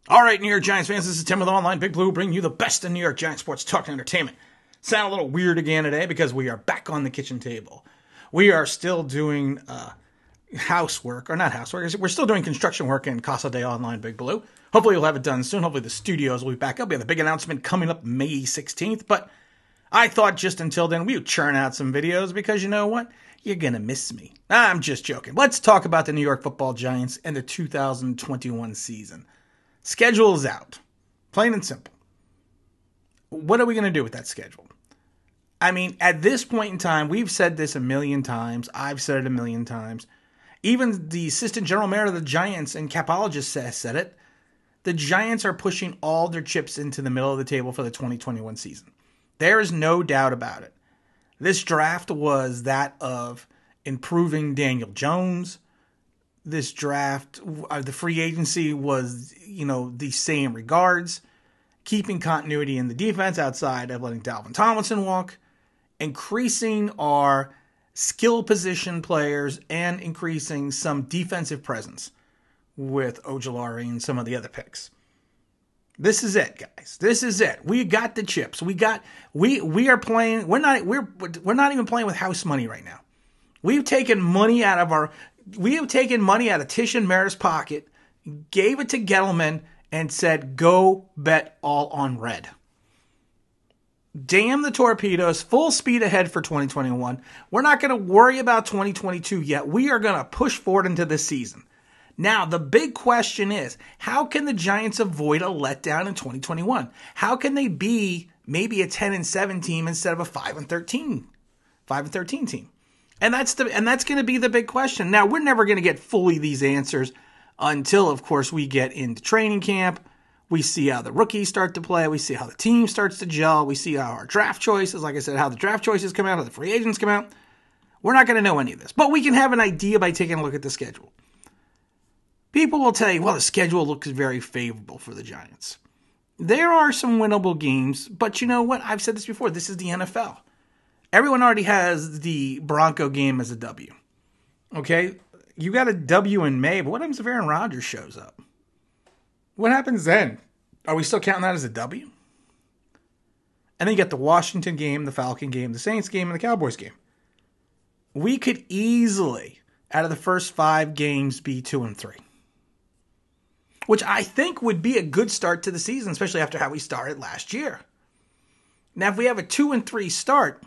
All right, New York Giants fans, this is Tim with Online Big Blue, bringing you the best in New York Giants sports talk and entertainment. Sound a little weird again today because we are back on the kitchen table. We are still doing housework, or not housework, we're still doing construction work in Casa de Online Big Blue. Hopefully we'll have it done soon. Hopefully the studios will be back up. We have a big announcement coming up May 16th, but I thought just until then we would churn out some videos because you know what? You're going to miss me. I'm just joking. Let's talk about the New York Football Giants and the 2021 season. Schedule is out. Plain and simple. What are we going to do with that schedule? I mean, at this point in time, we've said this a million times. I've said it a million times. Even the assistant general manager of the Giants and capologist said it. The Giants are pushing all their chips into the middle of the table for the 2021 season. There is no doubt about it. This draft was that of improving Daniel Jones. This draft, the free agency was, the same regards. Keeping continuity in the defense outside of letting Dalvin Tomlinson walk. Increasing our skill position players and increasing some defensive presence with Ojulari and some of the other picks. This is it, guys. This is it. We got the chips. We are playing. We're not even playing with house money right now. We've taken money out of Tish and Mara's pocket, gave it to Gettleman, and said, go bet all on red. Damn the torpedoes, full speed ahead for 2021. We're not going to worry about 2022 yet. We are going to push forward into this season. Now, the big question is, how can the Giants avoid a letdown in 2021? How can they be maybe a 10-7 team instead of a 5-13 team? And that's going to be the big question. Now, we're never going to get fully these answers until, of course, we get into training camp. We see how the rookies start to play. We see how the team starts to gel. We see how our draft choices, like I said, how the draft choices come out, how the free agents come out. We're not going to know any of this, but we can have an idea by taking a look at the schedule. People will tell you, well, the schedule looks very favorable for the Giants. There are some winnable games, but you know what? I've said this before. This is the NFL. Everyone already has the Bronco game as a W. Okay? You got a W in May, but what happens if Aaron Rodgers shows up? What happens then? Are we still counting that as a W? And then you got the Washington game, the Falcon game, the Saints game, and the Cowboys game. We could easily, out of the first 5 games, be 2-3. Which I think would be a good start to the season, especially after how we started last year. Now, if we have a 2-3 start,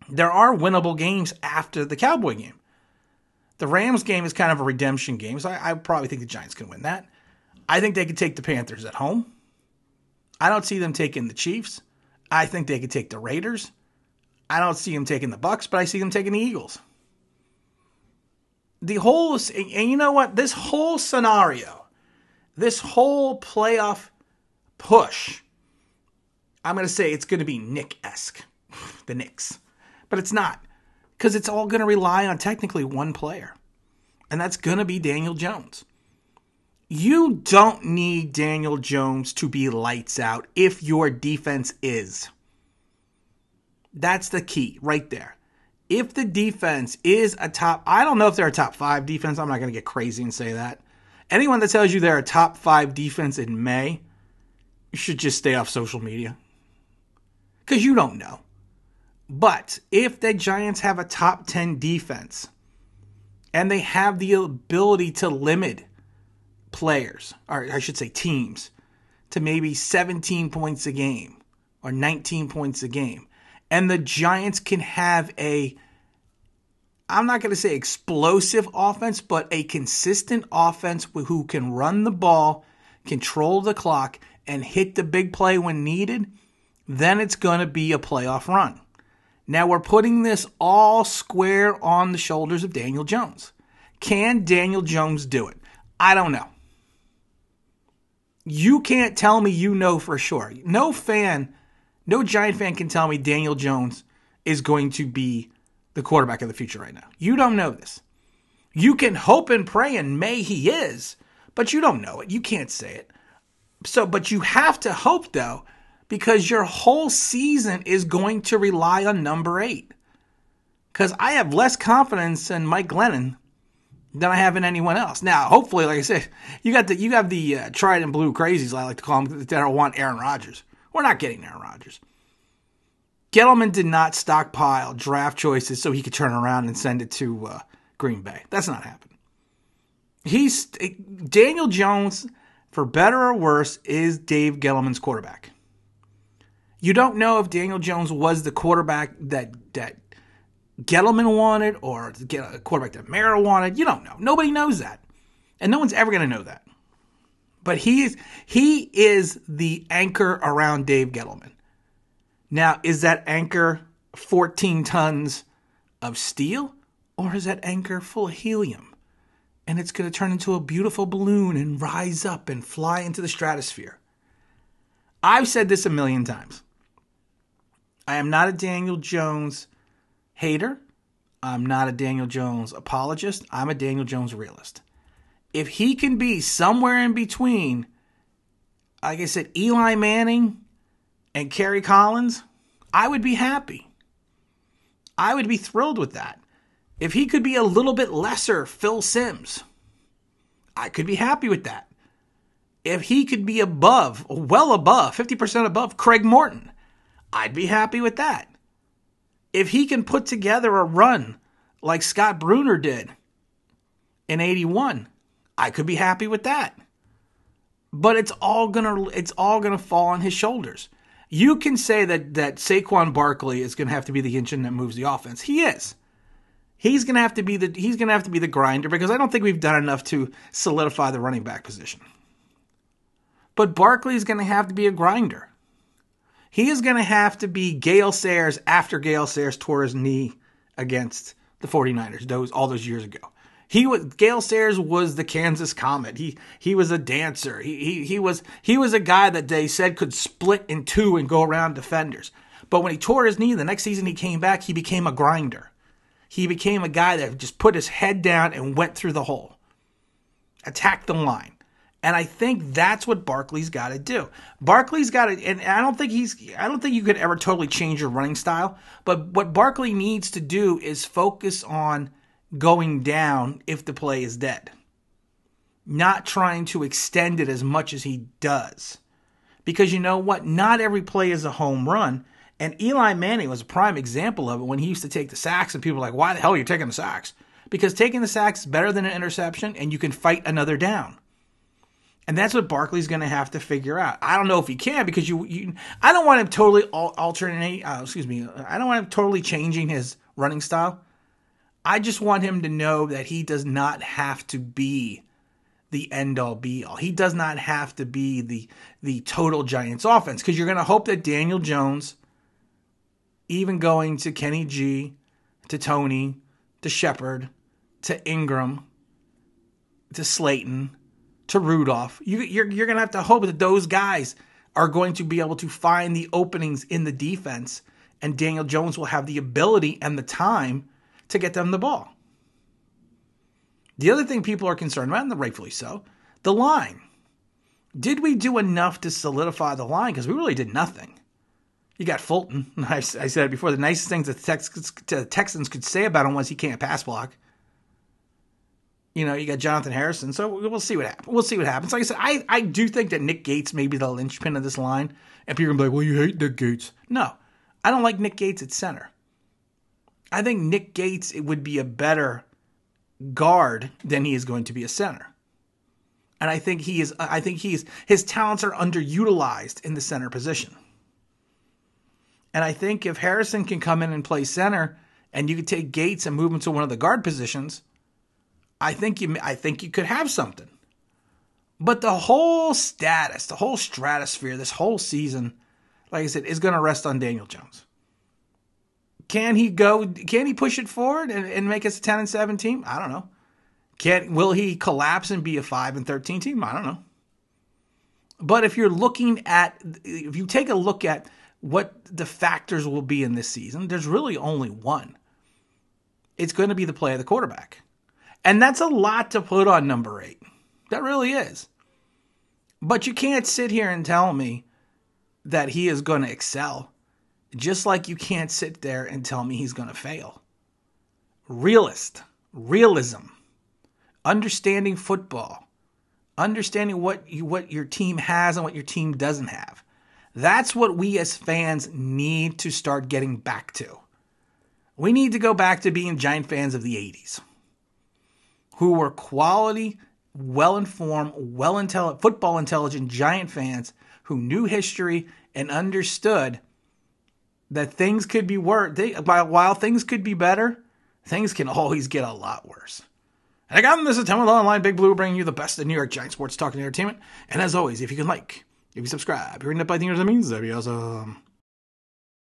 there are winnable games after the Cowboy game. The Rams game is kind of a redemption game, so I probably think the Giants can win that. I think they could take the Panthers at home. I don't see them taking the Chiefs. I think they could take the Raiders. I don't see them taking the Bucks, but I see them taking the Eagles. And you know what? This whole scenario, this whole playoff push, I'm going to say it's going to be Nick-esque, the Knicks. But it's not, because it's all going to rely on technically one player, and that's going to be Daniel Jones. You don't need Daniel Jones to be lights out if your defense is. That's the key right there. If the defense is I don't know if they're a top 5 defense. I'm not going to get crazy and say that. Anyone that tells you they're a top 5 defense in May, you should just stay off social media. Because you don't know. But if the Giants have a top 10 defense, and they have the ability to limit players, or I should say teams, to maybe 17 points a game or 19 points a game, and the Giants can have I'm not going to say explosive offense, but a consistent offense who can run the ball, control the clock, and hit the big play when needed, then it's going to be a playoff run. Now we're putting this all square on the shoulders of Daniel Jones. Can Daniel Jones do it? I don't know. You can't tell me you know for sure. No Giant fan can tell me Daniel Jones is going to be the quarterback of the future right now. You don't know this. You can hope and pray and may he is, but you don't know it. You can't say it. But you have to hope, though, because your whole season is going to rely on number 8. Because I have less confidence in Mike Glennon than I have in anyone else. Now, hopefully, like I said, you have the tried and blue crazies, I like to call them, that want Aaron Rodgers. We're not getting Aaron Rodgers. Gettleman did not stockpile draft choices so he could turn around and send it to Green Bay. That's not happening. Daniel Jones, for better or worse, is Dave Gettleman's quarterback. You don't know if Daniel Jones was the quarterback that Gettleman wanted or a quarterback that Mara wanted. You don't know. Nobody knows that. And no one's ever going to know that. But he is the anchor around Dave Gettleman. Now, is that anchor 14 tons of steel? Or is that anchor full of helium? And it's going to turn into a beautiful balloon and rise up and fly into the stratosphere. I've said this a million times. I am not a Daniel Jones hater. I'm not a Daniel Jones apologist. I'm a Daniel Jones realist. If he can be somewhere in between, like I said, Eli Manning and Kerry Collins, I would be happy. I would be thrilled with that. If he could be a little bit lesser Phil Simms, I could be happy with that. If he could be above, well above, 50% above Craig Morton, I'd be happy with that. If he can put together a run like Scott Bruner did in 81, I could be happy with that. But it's all gonna fall on his shoulders. You can say that Saquon Barkley is gonna have to be the engine that moves the offense. He is. He's gonna have to be the grinder, because I don't think we've done enough to solidify the running back position. But Barkley is gonna have to be a grinder. He is going to have to be Gale Sayers after Gale Sayers tore his knee against the 49ers all those years ago. Gale Sayers was the Kansas Comet. He was a dancer. He was a guy that they said could split in two and go around defenders. But when he tore his knee, the next season he came back, he became a grinder. He became a guy that just put his head down and went through the hole. Attacked the line. And I think that's what Barkley's got to do. Barkley's got to, and I don't think you could ever totally change your running style. But what Barkley needs to do is focus on going down if the play is dead, not trying to extend it as much as he does. Because you know what? Not every play is a home run. And Eli Manning was a prime example of it when he used to take the sacks, and people were like, "Why the hell are you taking the sacks?" Because taking the sacks is better than an interception, and you can fight another down. And that's what Barkley's going to have to figure out. I don't know if he can, because I don't want him totally I don't want him totally changing his running style. I just want him to know that he does not have to be the end-all, be-all. He does not have to be the total Giants offense, because you're going to hope that Daniel Jones, even going to Kenny G, to Tony, to Shepard, to Ingram, to Slayton, to Rudolph, you're going to have to hope that those guys are going to be able to find the openings in the defense, and Daniel Jones will have the ability and the time to get them the ball. The other thing people are concerned about, and rightfully so, the line. Did we do enough to solidify the line? Because we really did nothing. You got Fulton. I said it before, the nicest things that the Texans could say about him was he can't pass block. You know, you got Jonathan Harrison, so we'll see what happens. Like I said, I do think that Nick Gates may be the linchpin of this line, and people are going to be like, well, you hate Nick Gates. No, I don't like Nick Gates at center. I think Nick Gates would be a better guard than he is going to be a center. And I think his talents are underutilized in the center position. And I think if Harrison can come in and play center, and you could take Gates and move him to one of the guard positions, I think you could have something. But the whole status, the whole stratosphere, this whole season, like I said, is going to rest on Daniel Jones. Can he push it forward and make us a 10-7 team? I don't know. Will he collapse and be a 5-13 team? I don't know. But if you take a look at what the factors will be in this season, there's really only one. It's going to be the play of the quarterback. And that's a lot to put on number 8. That really is. But you can't sit here and tell me that he is going to excel, just like you can't sit there and tell me he's going to fail. Realism understanding football, understanding what your team has and what your team doesn't have. That's what we as fans need to start getting back to. We need to go back to being Giant fans of the 80s, who were quality, well-informed, football intelligent Giant fans who knew history and understood that things could be worse. While things could be better, things can always get a lot worse. And again, this is Tim with Online Big Blue, bringing you the best of New York Giant sports talk and entertainment. And as always, if you can if you subscribe, you're in it by the means, that'd be awesome.